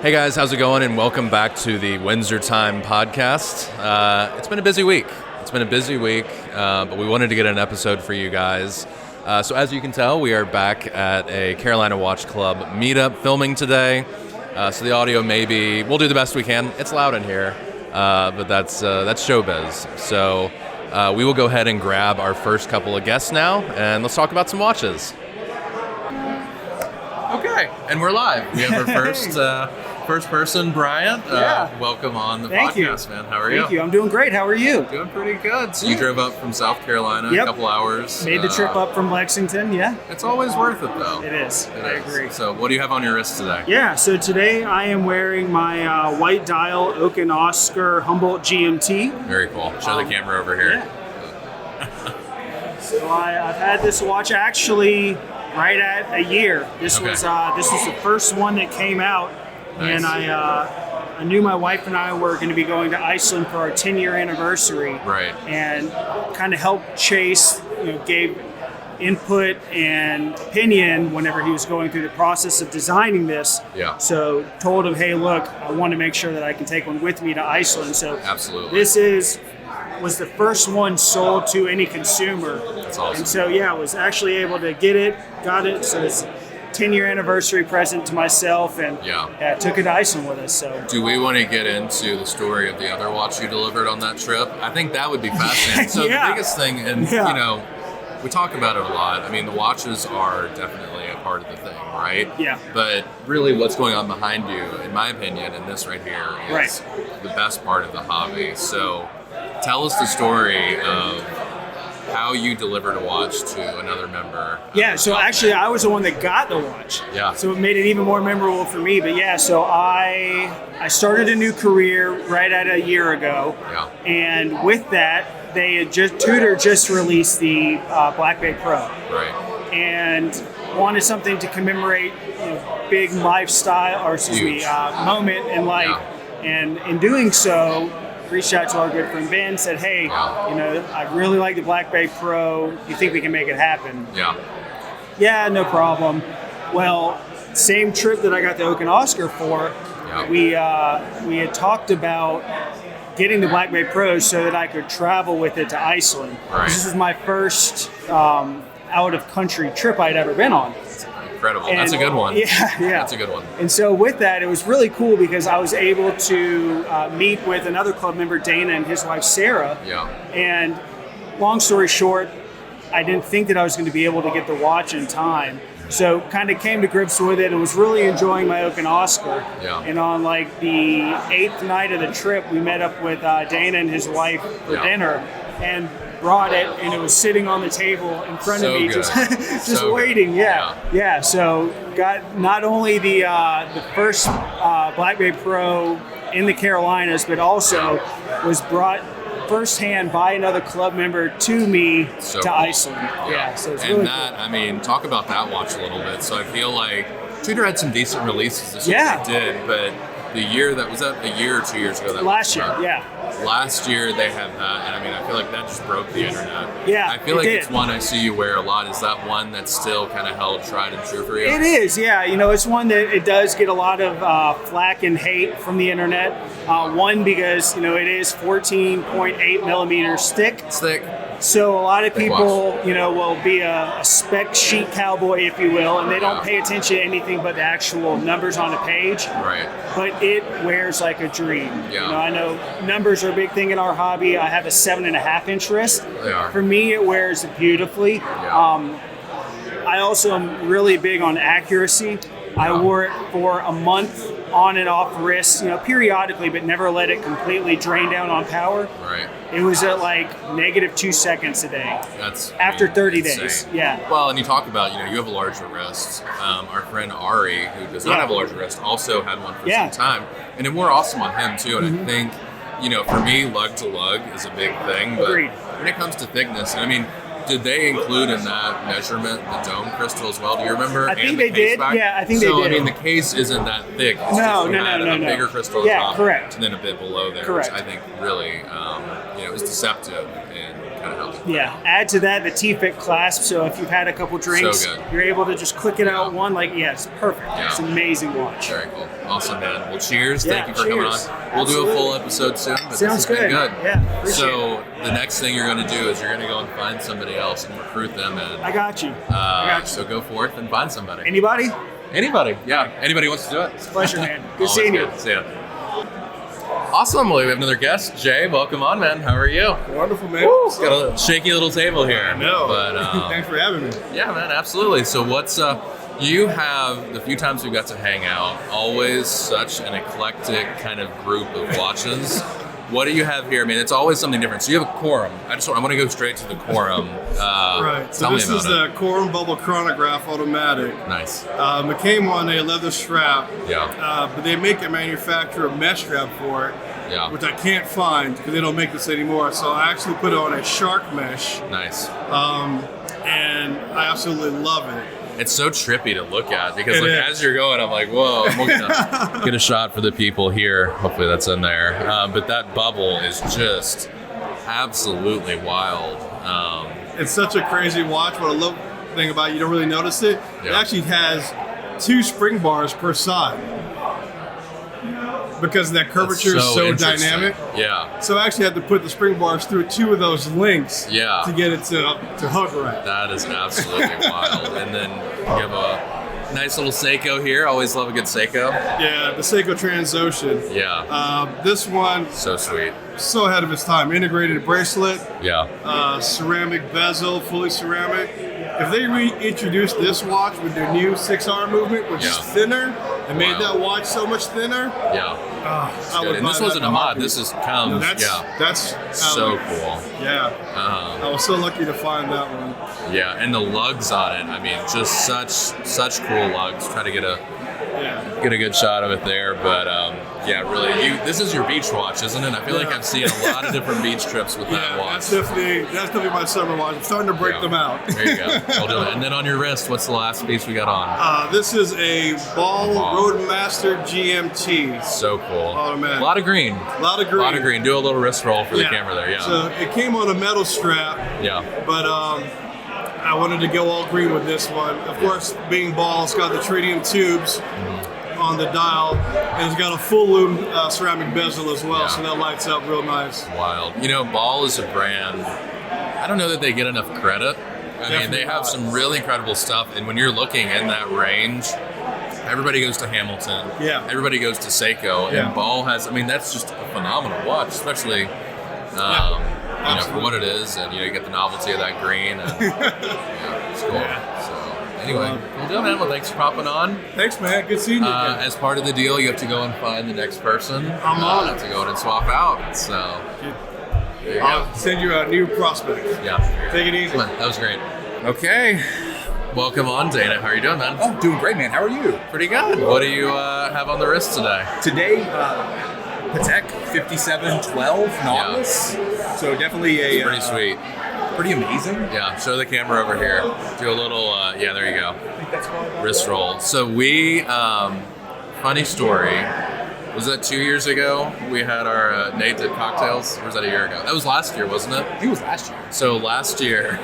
Hey guys, how's it going? And welcome back to the Windsor Time podcast. It's been a busy week. But we wanted to get an episode for you guys. So as you can tell, we are back at a Carolina Watch Club meetup filming today. So the audio we'll do the best we can. It's loud in here, but that's showbiz. So we will go ahead and grab our first couple of guests now, and let's talk about some watches. Okay, and we're live. We have our first person, Brian. Welcome on the podcast, man. How are you? Thank you. I'm doing great. How are you? Doing pretty good. So you drove up from South Carolina a couple hours. Made the trip up from Lexington, It's always worth it, though. It is. I agree. So what do you have on your wrist today? Yeah, so today I am wearing my white dial Oak & Oscar Humboldt GMT. Very cool. Show the camera over here. Yeah. So I've had this watch actually right at a year. This was the first one that came out. Nice. And I knew my wife and I were going to be going to Iceland for our 10-year anniversary. Right. And kind of helped Chase, gave input and opinion whenever he was going through the process of designing this. Yeah. So told him, hey, look, I want to make sure that I can take one with me to Iceland. So absolutely. This was the first one sold to any consumer. That's awesome. And so, I was actually able to got it. So it's 10-year anniversary present to myself, and took it to Iceland with us. So, do we want to get into the story of the other watch you delivered on that trip? I think that would be fascinating. So the biggest thing, and we talk about it a lot. I mean, the watches are definitely a part of the thing, right? Yeah. But really, what's going on behind you, in my opinion, and this right here is the best part of the hobby. So, tell us the story of how you delivered a watch to another member. So actually I was the one that got the watch. Yeah. So it made it even more memorable for me. But so I started a new career right at a year ago. Yeah. And with that, Tudor just released the Black Bay Pro. Right. And wanted something to commemorate big lifestyle, moment in life. Yeah. And in doing so, reached out to our good friend Ben, said, hey, I really like the Black Bay Pro. Do you think we can make it happen? Yeah, no problem. Well, same trip that I got the Oak & Oscar for, we had talked about getting the Black Bay Pro so that I could travel with it to Iceland. Right. This was my first out-of-country trip I'd ever been on. Incredible. That's a good one. Yeah. That's a good one. And so with that, it was really cool because I was able to meet with another club member, Dana, and his wife, Sarah. Yeah. And long story short, I didn't think that I was going to be able to get the watch in time. So kind of came to grips with it and was really enjoying my Oak & Oscar. Yeah. And on the 8th night of the trip, we met up with Dana and his wife for dinner and brought it, and it was sitting on the table in front of me, just waiting. Yeah. So got not only the first Black Bay Pro in the Carolinas, but also was brought firsthand by another club member to me to Iceland. So it's really cool. Talk about that watch a little bit. So I feel like Tudor had some decent releases this year. They did, but the year was that a year or 2 years ago? Last year. Last year they had that, and I feel like that just broke the internet. Yeah, I feel like it's one I see you wear a lot. Is that one that's still kind of held tried and true for you? It is, it's one that it does get a lot of flack and hate from the internet. One, because, it is 14.8 millimeters thick. It's thick. So a lot of people, will be a spec sheet cowboy, if you will, and they don't pay attention to anything but the actual numbers on the page. Right. But it wears like a dream. Yeah. I know numbers are a big thing in our hobby. I have a 7.5-inch wrist. They are. For me, it wears beautifully. Yeah. I also am really big on accuracy. I wore it for a month on and off wrist, periodically, but never let it completely drain down on power. Right. It was at -2 seconds a day. That's after 30 insane. days. Yeah. Well, and you talk about, you have a larger wrist. Our friend Ari, who does not have a larger wrist, also had one for some time, and it wore awesome on him too. And I think, for me, lug to lug is a big thing. But Agreed. when it comes to thickness, did they include in that measurement the dome crystal as well? Do you remember? I think they did. Yeah, I think they did. So, the case isn't that thick. It's no. A bigger crystal at the top. Correct. And then a bit below there, correct. which I think really, it was deceptive in kind of how the Yeah. Add to that the T-Fit clasp. So if you've had a couple drinks, So good. you're able to just click it out one. Like, it's perfect. Yeah. It's an amazing watch. Very cool. Awesome, man. Well, cheers. Yeah, Thank you for coming cheers. on. We'll do a full episode soon. But Sounds this has been good. Yeah, appreciate So the next thing you're going to do is you're going to go and find somebody else and recruit them. And I got you. I got you. So go forth and find somebody. Anybody? Anybody. Yeah. Anybody wants to do it. It's a pleasure, man. Good Always seeing you. good. See ya. Awesome. Well, we have another guest. Jay, welcome on, man. How are you? Wonderful, man. It's got a shaky little table here. I know. But, Thanks for having me. yeah, man, absolutely. So what's you have the few times we got to hang out, always such an eclectic kind of group of watches. What do you have here? I mean, it's always something different. So you have a Quorum. I want to go straight to the Quorum. Right. So this is the Quorum Bubble Chronograph Automatic. Nice. It came on a leather strap. Yeah. But they make a manufacturer mesh strap for it. Yeah. Which I can't find because they don't make this anymore. So I actually put it on a shark mesh. Nice. And I absolutely love it. It's so trippy to look at because It is. as you're going, I'm like, whoa, I'm gonna get a shot for the people here. Hopefully that's in there. But that bubble is just absolutely wild. It's such a crazy watch. What I love thing about it, you don't really notice it. It Yeah. actually has 2 spring bars per side. Because that curvature is so interesting. dynamic. Yeah. So I actually had to put the spring bars through 2 of those links Yeah. to get it to hook right. That is absolutely wild. And then you have a nice little Seiko here. Always love a good Seiko. Yeah, the Seiko Transocean. Yeah. This one, So sweet. so ahead of its time. Integrated bracelet, Yeah. ceramic bezel, fully ceramic. If they reintroduced this watch with their new 6R movement, which is Yeah. thinner, and made Wow. that watch so much thinner, Yeah. I Good. would And buy this that wasn't in a mod. heartbeat. This is comes. No, that's So cool. Yeah. I was so lucky to find that one. Yeah. And the lugs on it. I mean, just such cool lugs. Try to get a good shot of it there. But yeah, really, this is your beach watch, isn't it? I feel like Yeah. I've seen a lot of different beach trips with that Yeah, watch. that's definitely my summer watch. I'm starting to break Yeah. them out. There you go. We'll do it. And then on your wrist, what's the last piece we got on? This is a Ball Roadmaster GMT. So cool. Automatic. A lot of green. A lot of green. A lot of green. Do a little wrist roll for the camera there. Yeah. So it came on a metal strap, Yeah. but I wanted to go all green with this one. Of course, being Ball, it's got the tritium tubes on the dial, and it's got a full lume ceramic bezel as well, Yeah. so that lights up real nice. Wild. You know, Ball is a brand. I don't know that they get enough credit. I mean, Definitely they have not. some really incredible stuff, and when you're looking in that range, everybody goes to Hamilton. Yeah. Everybody goes to Seiko, Yeah. and Ball has. I mean, that's just a phenomenal watch, especially. You know, for what it is, and you get the novelty of that green, and it's cool. So anyway, well done, man. Well, thanks for popping on. Thanks, man. Good seeing you again. As part of the deal, you have to go and find the next person. I'm on it. to go in and swap out. So there you go. I'll send you a new prospect. Yeah, Take it easy. come on, that was great. Okay, welcome on, Dana. How are you doing, man? Oh, doing great, man. How are you? Pretty good. What do you have on the wrist today? Today, Patek 5712 Nautilus. So definitely a Pretty sweet. pretty amazing. Yeah, show the camera over here. Do a little, yeah, there you go. I think that's called. Wrist roll. So we, funny story. Was that 2 years ago? We had our Nate did cocktails. Or was that a year ago? That was last year, wasn't it? I think it was last year. So last year,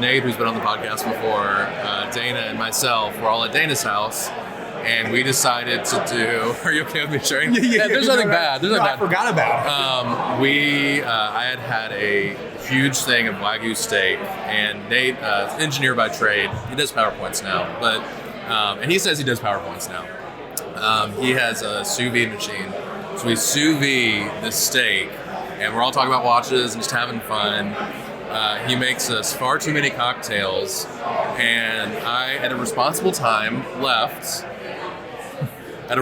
Nate, who's been on the podcast before, Dana and myself were all at Dana's house, and we decided to do. Are you okay with me sharing? There's nothing bad. There's nothing I bad. forgot about it. I had a huge thing of Wagyu steak, and Nate, engineer by trade, he does PowerPoints now, but and he says he does PowerPoints now. He has a sous vide machine, so we sous vide the steak, and we're all talking about watches and just having fun. He makes us far too many cocktails, and I, at a responsible time, left. And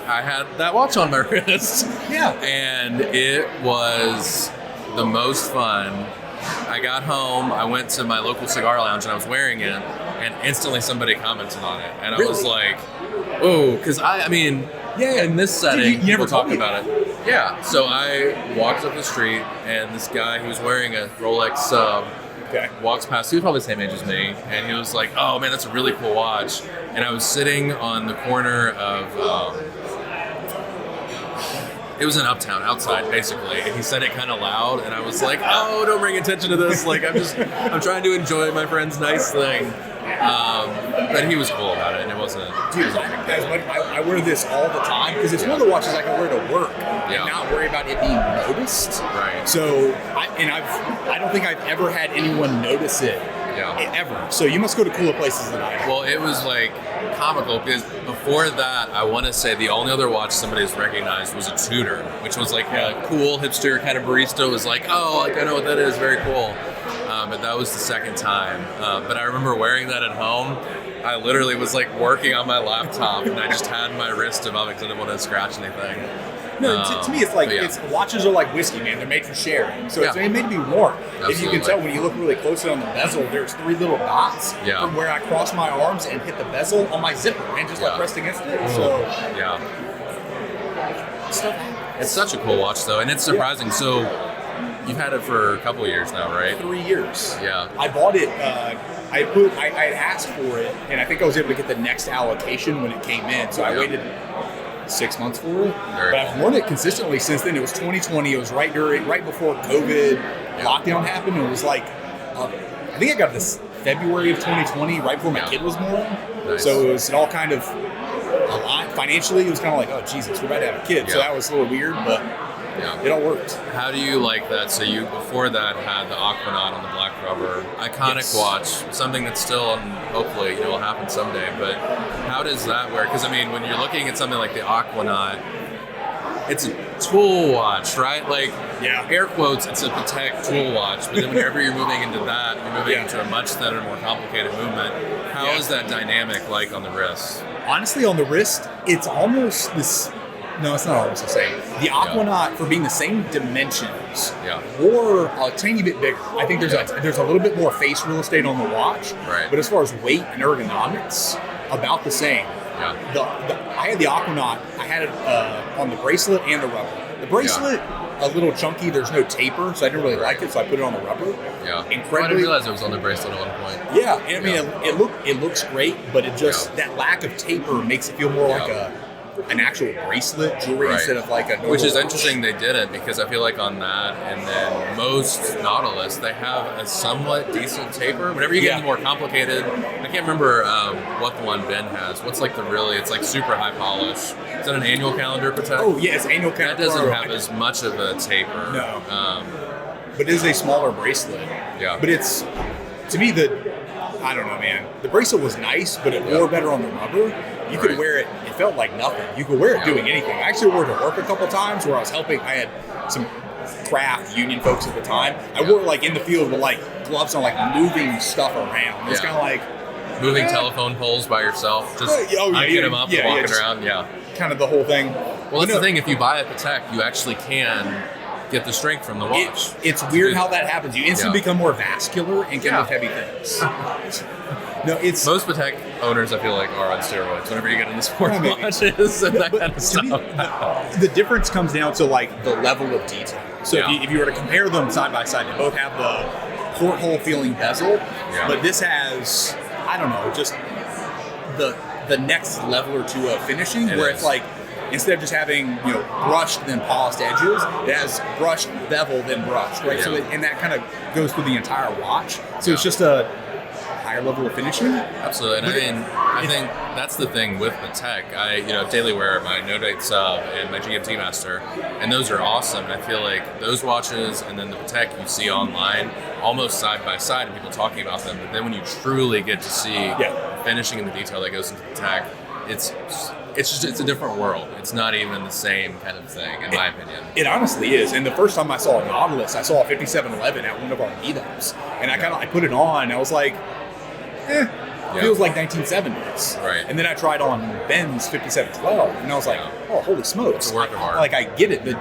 I had that watch on my wrist. Yeah. And it was the most fun. I got home, I went to my local cigar lounge, and I was wearing it, and instantly somebody commented on it. And I was like, oh, because I mean, in this setting, you never people talk told me about it. Yeah. So I walked up the street, and this guy who was wearing a Rolex sub walks past. He was probably the same age as me, and he was like, "Oh man, that's a really cool watch." And I was sitting on the corner of It was in Uptown, outside, basically, and he said it kind of loud, and I was like, "Oh, don't bring attention to this! Like, I'm trying to enjoy my friend's nice thing." But he was cool about it, and it wasn't. Dude, I wear this all the time because it's one of the watches I can wear to work and not worry about it being noticed. Right. So, I don't think I've ever had anyone notice it. Ever. So you must go to cooler places than I do. Well, it was like comical because before that, I want to say the only other watch somebody's recognized was a Tudor, which was like a cool hipster kind of barista was like, oh, like I know what that is, very cool. But that was the second time. But I remember wearing that at home. I literally was like working on my laptop and I just had my wrist above it because I didn't want to scratch anything. No, to me, it's like watches are like whiskey, man. They're made for sharing, so it's made to be worn. Absolutely. If you can tell when you look really closely on the bezel, there's 3 little dots from where I cross my arms and hit the bezel on my zipper, and just like pressed against it. So it's such a cool watch though, and it's surprising. So you've had it for a couple of years now, right? 3 years. Yeah. I bought it. I had asked for it, and I think I was able to get the next allocation when it came in. So I waited 6 months for it, but I've worn it consistently since then. It was 2020. It was right before COVID lockdown happened. It was like, I think I got this February of 2020, right before my kid was born. Nice. So it all kind of aligned. Financially, it was kind of like, oh Jesus, we're about to have a kid. So that was a little weird, but it all worked. How do you like that? So you, before that, had the Aquanaut on the black rubber. Iconic watch, something that's still, hopefully, will happen someday. But how does that work? Because, I mean, when you're looking at something like the Aquanaut, it's a tool watch, right? Like, air quotes, it's a Patek tool watch. But then whenever you're moving into that, you're moving into a much thinner, more complicated movement. How is that dynamic like on the wrist? Honestly, on the wrist, it's almost this... No, it's not almost the same. The Aquanaut, for being the same dimensions, or a tiny bit bigger. I think there's a little bit more face real estate on the watch. Right. But as far as weight and ergonomics, about the same. I had the Aquanaut. I had it on the bracelet and the rubber. The bracelet, a little chunky. There's no taper, so I didn't really like it. So I put it on the rubber. Incredibly. I didn't realize it was on the bracelet at one point. Yeah, and I mean, it looks great, but it just that lack of taper makes it feel more like an actual bracelet jewelry instead of like a normal Which is watch. interesting they did it because I feel like on that and then most Nautilus they have a somewhat decent taper. Whenever you get into more complicated, I can't remember what the one Ben has. What's like it's like super high polish. Is that an annual calendar Patek? Oh yeah, it's annual calendar. That doesn't have as much of a taper. No. But it is a smaller bracelet. Yeah. But it's, to me, I don't know, man. The bracelet was nice, but it wore better on the rubber. You could wear it, it felt like nothing. You could wear it doing anything. I actually wore it to work a couple times where I was helping. I had some craft union folks at the time. I wore it like in the field with like gloves on, like moving stuff around. It's kind of like moving telephone poles by yourself, just hiking them up and walking around. Kind of the whole thing. Well, that's the thing. If you buy a Patek, you actually can get the strength from the watch. It's weird how that happens. You instantly become more vascular and can lift heavy things. No, it's most Patek owners. I feel like are on steroids whenever you get into sports watches and that kind of stuff. The difference comes down to like the level of detail. So if you were to compare them side by side, they both have the porthole feeling bezel, but this has, I don't know, just the next level or two of finishing, where it's like, instead of just having brushed then polished edges, it has brushed bevel then brushed, right? So and that kind of goes through the entire watch. So it's just a higher level of finishing. Absolutely, and I think that's the thing with the tech. I daily wear my No Date Sub and my GMT Master, and those are awesome. And I feel like those watches and then the Patek you see online almost side by side, and people talking about them. But then when you truly get to see finishing and the detail that goes into the Patek, it's a different world. It's not even the same kind of thing, in my opinion. It honestly is. And the first time I saw a Nautilus, I saw a 5711 at one of our meetups, and I put it on, and I was like, feels like 1970s. Right. And then I tried on Ben's 5712, and I was like, oh, holy smokes! It's a work of art. Like I get it. The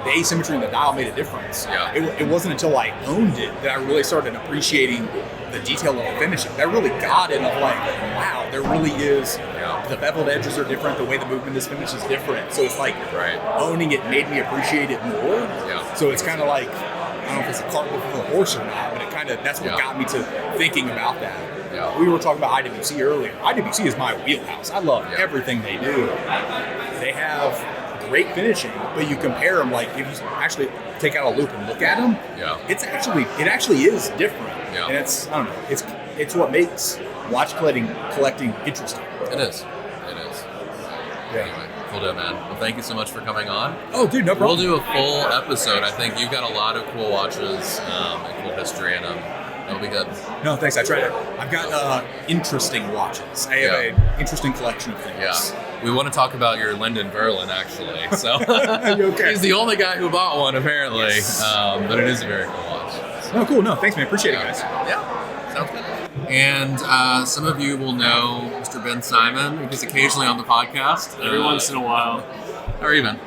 asymmetry in the dial made a difference. Yeah. It wasn't until I owned it that I really started appreciating the detail of the finishing. That really got it. Of like, wow, there really is. The beveled edges are different. The way the movement is finished is different. So it's like owning it made me appreciate it more. Yeah. So it's kind of like, I don't know if it's a cart before the horse or not, but that's what got me to thinking about that. Yeah. We were talking about IWC earlier. IWC is my wheelhouse. I love everything they do. They have great finishing, but you compare them, like if you actually take out a loop and look at them, it actually is different. And it's, I don't know, it's what makes watch collecting interesting. It is. Anyway, cool deal, man. Well, thank you so much for coming on. Oh, dude, no problem. We'll do a full episode. I think you've got a lot of cool watches and cool history in them. That'll be good. No, thanks. I've got interesting watches. I have an interesting collection of things. Yeah. We want to talk about your Lyndon Berlin, actually. So okay. He's the only guy who bought one, apparently. Yes. But it is a very cool watch. Oh, cool. No, thanks, man. Appreciate it, guys. Yeah, sounds good. And some of you will know Mr. Ben Simon, because occasionally on the podcast. Every once in a while. How are you, Ben?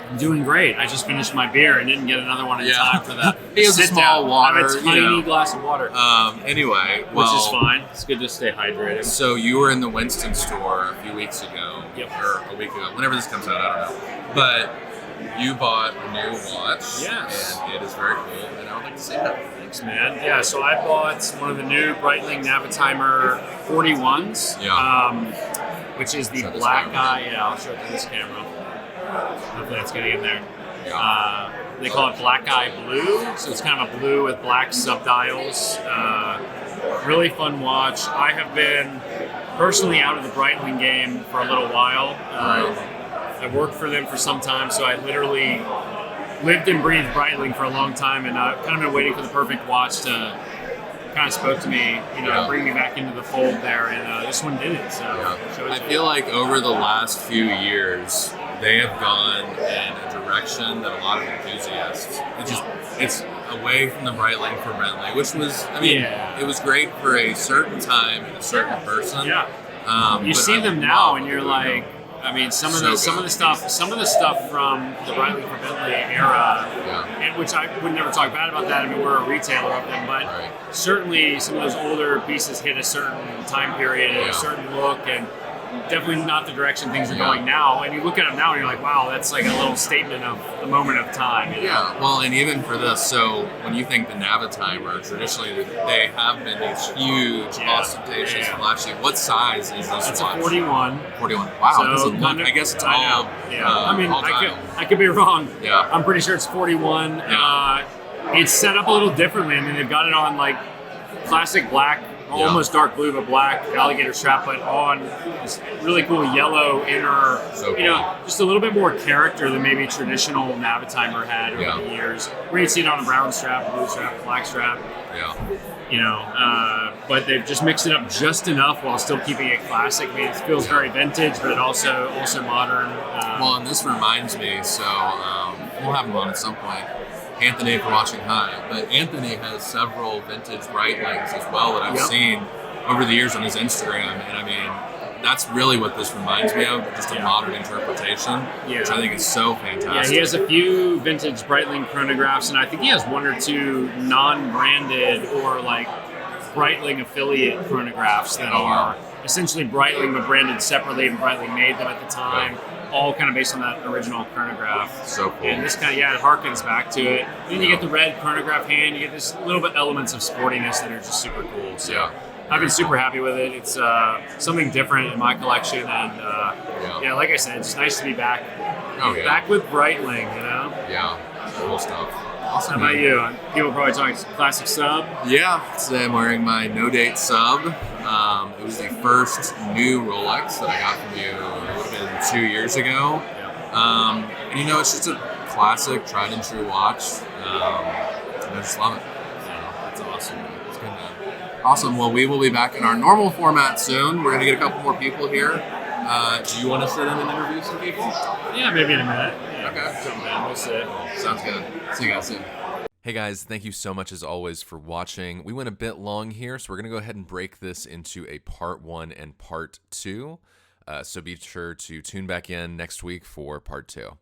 I'm doing great. I just finished my beer and didn't get another one in time for that. He has a small water. I have a tiny glass of water. Anyway, which is fine. It's good to stay hydrated. So you were in the Winston store a few weeks ago. Yep. Or a week ago. Whenever this comes out, I don't know. But you bought a new watch. Yes. And it is very cool, and I would like to see it. Thanks, man. Yeah, so I bought one of the new Breitling Navitimer 41s. Which is the black eye. Yeah, I'll show it to this camera. Hopefully that's getting in there. They call it Black Eye Blue, so it's kind of a blue with black subdials. Really fun watch. I have been personally out of the Breitling game for a little while. I worked for them for some time, so I literally lived and breathed Breitling for a long time, and I've kind of been waiting for the perfect watch to kind of spoke to me, bring me back into the fold there, and this one did it. So I feel like over the last few years, they have gone in a direction that a lot of enthusiasts, it's away from the Breitling for Bentley, which was, it was great for a certain time and a certain person. Yeah. You see them now, and you're like, some of the stuff from the Breitling for Bentley era, and which I would never talk bad about that. We're a retailer of them, but certainly some of those older pieces hit a certain time period and a certain look, and definitely not the direction things are going now. And you look at them now and you're like, wow, that's like a little statement of the moment of time. Yeah, well, and even for this, so when you think the Navitimer, traditionally they have been these huge, ostentatious, flashy. What size is this It's watch? a 41. 41. Wow, so it doesn't look, I guess it's all. I could be wrong. Yeah. I'm pretty sure it's 41. Yeah. It's set up a little differently. They've got it on like classic black, almost dark blue, but black alligator strap, but on this really cool yellow inner, just a little bit more character than maybe traditional Navitimer had over the years. Where you'd see it on a brown strap, blue strap, black strap. But they've just mixed it up just enough while still keeping it classic. It feels very vintage, but also modern. Well, and this reminds me, so we'll have him on at some point. Anthony, if you're watching, hi. But Anthony has several vintage Breitlings as well that I've seen over the years on his Instagram, and that's really what this reminds me of, just a modern interpretation, which I think is so fantastic. Yeah, he has a few vintage Breitling chronographs, and I think he has one or two non-branded or like Breitling affiliate chronographs that are essentially Breitling but branded separately, and Breitling made them at the time. All kind of based on that original chronograph. So cool. And this kind of, it harkens back to it. Then you get the red chronograph hand, you get this little bit elements of sportiness that are just super cool. So I've been super happy with it. It's something different in my collection, and like I said, it's just nice to be back. Back with Breitling, Yeah, cool stuff. Awesome. How about you? People probably talking classic sub. Yeah, today I'm wearing my No Date sub. It was the first new Rolex that I got from you. It would have been 2 years ago. And it's just a classic, tried and true watch. And I just love it. That's awesome. It's good, man. Awesome. Well, we will be back in our normal format soon. We're going to get a couple more people here. Do you want to sit in and interview some people? Yeah, maybe in a minute. Okay. Jump in. We'll see. Sounds good. See you guys soon. Hey guys, thank you so much as always for watching. We went a bit long here, so we're going to go ahead and break this into a part 1 and part 2. So be sure to tune back in next week for part 2.